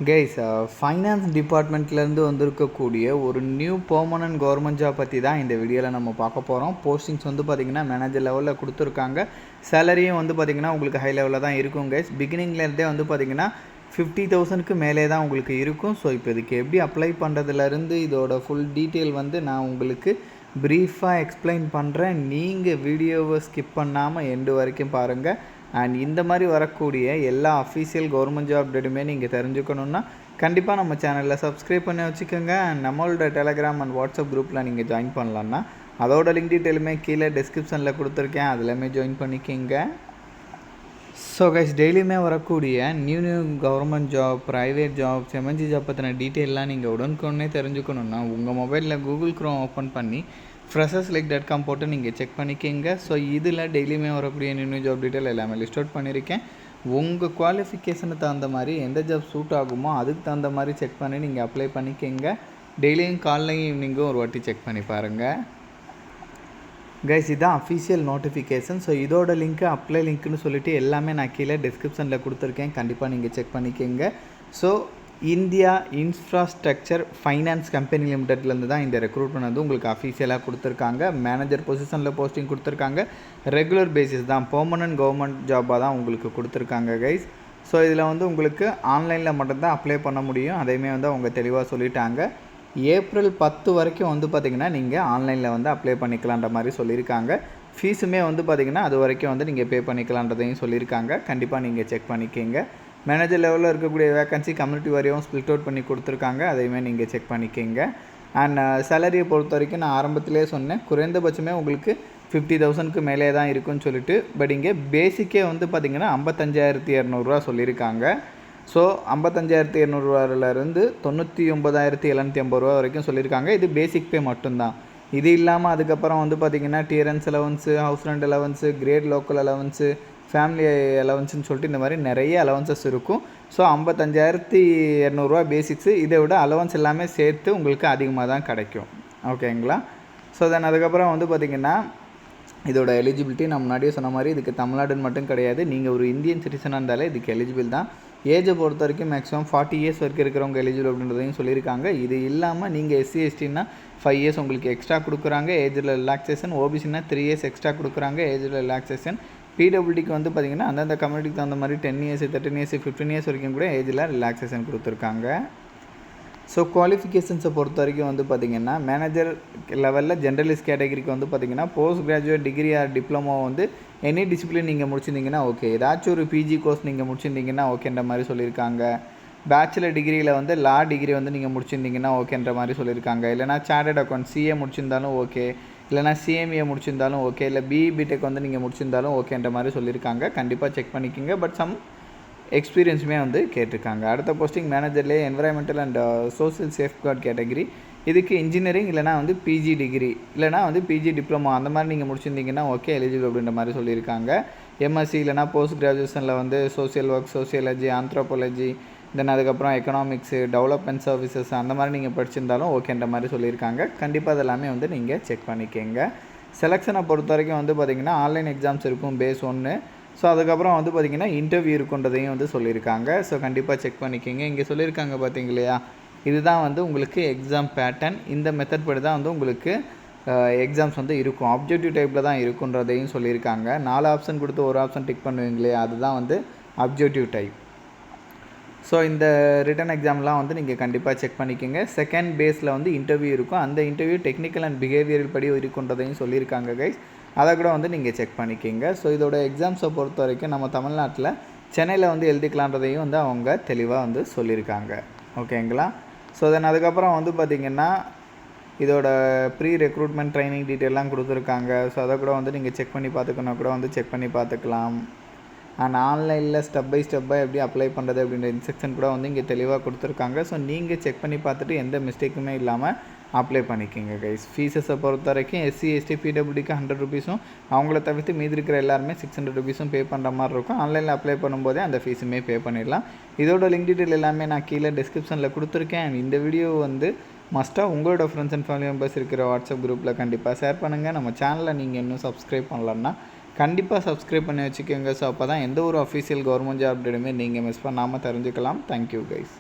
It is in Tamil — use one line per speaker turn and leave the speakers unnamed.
கைஸ், ஃபைனான்ஸ் டிபார்ட்மெண்ட்லேருந்து வந்திருக்கக்கூடிய ஒரு நியூ பெர்மனன்ட் கவர்மெண்ட் ஜாப் பற்றி தான் இந்த வீடியோவில் நம்ம பார்க்க போகிறோம். போஸ்டிங்ஸ் வந்து பார்த்திங்கன்னா மேனேஜர் லெவலில் கொடுத்துருக்காங்க. சேலரியும் வந்து பார்த்திங்கன்னா உங்களுக்கு ஹை லெவலில் தான் இருக்கும் கைஸ். பிகினிங்லேருந்தே வந்து பார்த்திங்கன்னா 50,000க்கு மேலே தான் உங்களுக்கு இருக்கும். ஸோ இப்போ இதுக்கு எப்படி அப்ளை பண்ணுறதுலேருந்து இதோட ஃபுல் டீட்டெயில் வந்து நான் உங்களுக்கு ப்ரீஃபாக எக்ஸ்பிளைன் பண்ணுறேன். நீங்கள் வீடியோவை ஸ்கிப் பண்ணாமல் எண்டு வரைக்கும் பாருங்கள். அண்ட் இந்த மாதிரி வரக்கூடிய எல்லா அஃபீஷியல் கவர்மெண்ட் ஜாப் டேட்டுமே நீங்கள் தெரிஞ்சுக்கணுன்னா கண்டிப்பாக நம்ம சேனலில் சப்ஸ்கிரைப் பண்ணி வச்சுக்கோங்க. அண்ட் நம்மளோட டெலகிராம் அண்ட் வாட்ஸ்அப் குரூப்பில் நீங்கள் ஜாயின் பண்ணலான்னா அதோட லிங்க் டீட்டெயிலுமே கீழே டிஸ்கிரிப்ஷனில் கொடுத்துருக்கேன், அதிலுமே ஜாயின் பண்ணிக்கிங்க. ஸோ கைஸ், டெய்லியுமே வரக்கூடிய new government job, private job, MNC job பற்றின டீட்டெயிலாம் நீங்கள் உடனுக்குடனே தெரிஞ்சுக்கணுன்னா உங்கள் மொபைலில் கூகுள் க்ரோம் ஓப்பன் பண்ணி freshers.com போட்டு நீங்கள் செக் பண்ணிக்கிங்க. ஸோ இதில் டெய்லியுமே வரக்கூடிய நியூ ஜாப் டீட்டெயில் எல்லாமே லிஸ்ட் அவுட் பண்ணியிருக்கேன். உங்கள் குவாலிஃபிகேஷனுக்கு தகுந்த மாதிரி எந்த ஜாப் சூட் ஆகுமோ அதுக்கு தகுந்த மாதிரி செக் பண்ணி நீங்கள் அப்ளை பண்ணிக்கிங்க. டெய்லியும் காலையும் ஈவினிங்கும் ஒரு வாட்டி செக் பண்ணி பாருங்கள். கைஸ், இதுதான் அஃபீஷியல் நோட்டிஃபிகேஷன். ஸோ இதோட லிங்க்கு அப்ளை லிங்க்னு சொல்லிவிட்டு எல்லாமே நான் கீழே டிஸ்கிரிப்ஷனில் கொடுத்துருக்கேன், கண்டிப்பாக நீங்கள் செக் பண்ணிக்கிங்க. So India infrastructure finance company லிமிடெட்லேருந்து தான் இந்த ரெக்ரூட்மெண்ட் வந்து உங்களுக்கு அஃபீஷியலாக கொடுத்துருக்காங்க. மேனேஜர் பொசிஷனில் போஸ்டிங் கொடுத்துருக்காங்க. ரெகுலர் பேசிஸ் தான், பெர்மனன்ட் கவர்மெண்ட் ஜாப்பாக தான் உங்களுக்கு கொடுத்துருக்காங்க கைஸ். ஸோ இதில் வந்து உங்களுக்கு ஆன்லைனில் மட்டும்தான் அப்ளை பண்ண முடியும். அதையுமே வந்து அவங்க தெளிவாக சொல்லிட்டாங்க. ஏப்ரல் 10 வரைக்கும் வந்து பார்த்திங்கன்னா நீங்கள் ஆன்லைனில் வந்து அப்ளை பண்ணிக்கலான்ற மாதிரி சொல்லியிருக்காங்க. ஃபீஸுமே வந்து பார்த்திங்கன்னா அது வரைக்கும் வந்து நீங்கள் பே பண்ணிக்கலான்றதையும் சொல்லியிருக்காங்க. கண்டிப்பாக நீங்கள் செக் பண்ணிக்கிங்க. மேனேஜர் லெவலில் இருக்கக்கூடிய வேக்கன்சி கம்யூனிட்டி வாரியாகவும் ஸ்பிளிட் அவுட் பண்ணி கொடுத்துருக்காங்க, அதையுமே நீங்கள் செக் பண்ணிக்கிங்க. அண்ட் சேலரியை பொறுத்த வரைக்கும் நான் ஆரம்பத்திலே சொன்னேன், குறைந்தபட்சமே உங்களுக்கு 50,000க்கு மேலே தான் இருக்குன்னு சொல்லிட்டு. பட் இங்கே பேசிக்கே வந்து பார்த்திங்கன்னா 55,200 சொல்லியிருக்காங்க. ஸோ 55,200 99,750 வரைக்கும் சொல்லியிருக்காங்க. இது பேசிக் பே மட்டும்தான். இது இல்லாமல் அதுக்கப்புறம் வந்து பார்த்திங்கன்னா dearness allowance, house rent allowance, great local allowance, family அலவன்ஸ்னு சொல்லிட்டு இந்த மாதிரி நிறைய அலவன்சஸ் இருக்கும். So 55,200 basics. இதை விட அலவன்ஸ் எல்லாமே சேர்த்து உங்களுக்கு அதிகமாக தான் கிடைக்கும். ஓகேங்களா? ஸோ தென் அதுக்கப்புறம் வந்து பார்த்திங்கன்னா இதோட எலிஜிபிலிட்டி நான் முன்னாடியே சொன்ன மாதிரி இதுக்கு தமிழ்நாடுன்னு மட்டும் கிடையாது, நீங்கள் ஒரு இந்தியன் சிட்டிசனாக இருந்தாலே இதுக்கு எலிஜிபிள் தான். ஏஜை பொறுத்த வரைக்கும் மேக்ஸிமம் 40 இயர்ஸ் வரைக்கும் இருக்கிறவங்க எலிஜிபிள் அப்படின்றதையும் சொல்லியிருக்காங்க. இது இல்லாமல் நீங்கள் எஸ்சி எஸ்டின்னா 5 இயர்ஸ் உங்களுக்கு எக்ஸ்ட்ரா கொடுக்குறாங்க, ஏஜில் ரிலாக்ஸேஷன். ஓபிசின்னா 3 இயர்ஸ் எக்ஸ்ட்ரா கொடுக்குறாங்க, ஏஜில் ரிலாக்ஸேஷன். பிடபிள்யூடிக்கு வந்து பார்த்திங்கன்னா அந்தந்த கம்யூனிட்டிக்கு தகுந்த மாதிரி 10 இயர்ஸ், 13 இயர்ஸ், 15 இயர்ஸ் வரைக்கும் கூட ஏஜில் ரிலாக்ஸேஷன் கொடுத்துருக்காங்க. ஸோ குவாலிஃபிகேஷன்ஸை பொறுத்த வரைக்கும் வந்து பார்த்திங்கன்னா மேனேஜர் லெவலில் ஜென்ரலிஸ்ட் கேட்டகரிக்கு வந்து பார்த்திங்கன்னா post graduate degree R diploma வந்து எனி டிசிப்ளின் நீங்கள் முடிச்சிருந்தீங்கன்னா ஓகே. ஏதாச்சும் ஒரு பிஜி கோர்ஸ் நீங்கள் முடிச்சிருந்தீங்கன்னா ஓகேன்ற மாதிரி சொல்லியிருக்காங்க. பேச்சுலர் டிகிரியில் வந்து லா டிகிரி வந்து நீங்கள் முடிச்சிருந்தீங்கன்னா ஓகேன்ற மாதிரி சொல்லியிருக்காங்க. இல்லைனா சார்ட்டர்ட் அக்கௌண்ட் சிஏ முடிச்சிருந்தாலும் ஓகே, இல்லைனா சிஎம்ஏ முடிச்சிருந்தாலும் ஓகே, இல்லை பிடெக் வந்து நீங்கள் முடிச்சிருந்தாலும் ஓகேன்ற மாதிரி சொல்லியிருக்காங்க. கண்டிப்பாக செக் பண்ணிக்கோங்க. பட் சம் எக்ஸ்பீரியன்ஸுமே வந்து கேட்டிருக்காங்க. அடுத்த போஸ்டிங் மேனேஜர்லேயே environmental and social safeguard category. இதுக்கு இன்ஜினியரிங் இல்லைனா வந்து பிஜி டிகிரி இல்லைனா வந்து பிஜி டிப்ளமோ அந்த மாதிரி நீங்கள் முடிச்சிருந்தீங்கன்னா ஓகே எலிஜிபிள் அப்படின்ற மாதிரி சொல்லியிருக்காங்க. எம்எஸ்சி இல்லைனா போஸ்ட் கிராஜுவேஷனில் வந்து சோஷியல் ஒர்க், சோசியாலஜி, ஆந்த்ரோபாலஜி, தென் அதுக்கப்புறம் எக்கனாமிக்ஸு, டெவலப்மெண்ட் சர்வீசஸ் அந்த மாதிரி நீங்கள் படிச்சிருந்தாலும் ஓகேன்ற மாதிரி சொல்லியிருக்காங்க. கண்டிப்பாக அதெல்லாமே வந்து நீங்கள் செக் பண்ணிக்கோங்க. செலெக்ஷனை பொறுத்த வரைக்கும் வந்து பார்த்திங்கன்னா ஆன்லைன் எக்ஸாம்ஸ் இருக்கும் பேஸ் 1. ஸோ அதுக்கப்புறம் வந்து பார்த்திங்கன்னா இன்டர்வியூ இருக்குன்றதையும் வந்து சொல்லியிருக்காங்க. ஸோ கண்டிப்பாக செக் பண்ணிக்கோங்க. இங்கே சொல்லியிருக்காங்க பார்த்திங்க இல்லையா, இதுதான் வந்து உங்களுக்கு எக்ஸாம் பேட்டர்ன். இந்த மெத்தட் படி தான் வந்து உங்களுக்கு எக்ஸாம்ஸ் வந்து இருக்கும். அப்ஜெக்டிவ் டைப்பில் தான் இருக்குன்றதையும் சொல்லியிருக்காங்க. 4 ஆப்ஷன் கொடுத்து ஒரு ஆப்ஷன் டிக் பண்ணுவீங்க இல்லையா, அதுதான் வந்து அப்ஜெக்டிவ் டைப். ஸோ இந்த ரிட்டன் எக்ஸாம்லாம் வந்து நீங்கள் கண்டிப்பாக செக் பண்ணிக்கோங்க. செகண்ட் பேஸில் வந்து இன்டர்வியூ இருக்கும். அந்த இன்டர்வியூ டெக்னிக்கல் அண்ட் பிஹேவியரல் படி இருக்குன்றதையும் சொல்லியிருக்காங்க கைஸ். அதை கூட வந்து நீங்கள் செக் பண்ணிக்கிங்க. ஸோ இதோட எக்ஸாம்ஸை பொறுத்த வரைக்கும் நம்ம தமிழ்நாட்டில் சென்னையில் வந்து எழுதிக்கலான்றதையும் வந்து அவங்க தெளிவாக வந்து சொல்லியிருக்காங்க. ஓகேங்களா? ஸோ தென் அதுக்கப்புறம் வந்து பார்த்திங்கன்னா இதோட ப்ரீ ரெக்ரூட்மெண்ட் ட்ரைனிங் டீட்டெயிலாம் கொடுத்துருக்காங்க. ஸோ அதை கூட வந்து நீங்கள் செக் பண்ணி பார்த்துக்கணும், கூட வந்து செக் பண்ணி பார்த்துக்கலாம். அண்ட் ஆன்லைனில் ஸ்டெப் பை ஸ்டெப்பாக எப்படி அப்ளை பண்ணுறது அப்படின்ற இன்ஸ்ட்ரக்ஷன் கூட வந்து இங்கே தெளிவாக கொடுத்துருக்காங்க. ஸோ நீங்கள் செக் பண்ணி பார்த்துட்டு எந்த மிஸ்டேக்குமே இல்லாமல் அப்ளை பண்ணிக்கோங்க கைஸ். ஃபீஸஸை பொறுத்த வரைக்கும் எஸ்சி எஸ்டி பிடபிள்யூடிக்கு 100 ருபீஸும், அவங்கள தவிர்த்து மீதி இருக்கிற எல்லாருமே 600 ருபீஸும் பே பண்ணுற மாதிரி இருக்கும். ஆன்லைனில் அப்ளை பண்ணும்போதே அந்த ஃபீஸுமே பே பண்ணிடலாம். இதோட லிங்க் டீட்டெயில் எல்லாமே நான் கீழே டிஸ்கிரிப்ஷனில் கொடுத்துருக்கேன். இந்த வீடியோ வந்து மஸ்ட்டாக உங்களோட ஃப்ரெண்ட்ஸ் அண்ட் ஃபேமிலி மெம்பர்ஸ் இருக்கிற வாட்ஸ்அப் குரூப்பில் கண்டிப்பாக ஷேர் பண்ணுங்கள். நம்ம சேனலை நீங்கள் இன்னும் சப்ஸ்கிரைப் பண்ணலன்னா கண்டிப்பாக சப்ஸ்கிரைப் பண்ணி வச்சுக்கோங்க. ஸோ அப்போ தான் எந்த ஒரு அஃபீஷியல் கவர்மெண்ட் ஜாப் அப்டேட்டுமே நீங்கள் மிஸ் பண்ணாமல் தெரிஞ்சுக்கலாம். Thank you guys.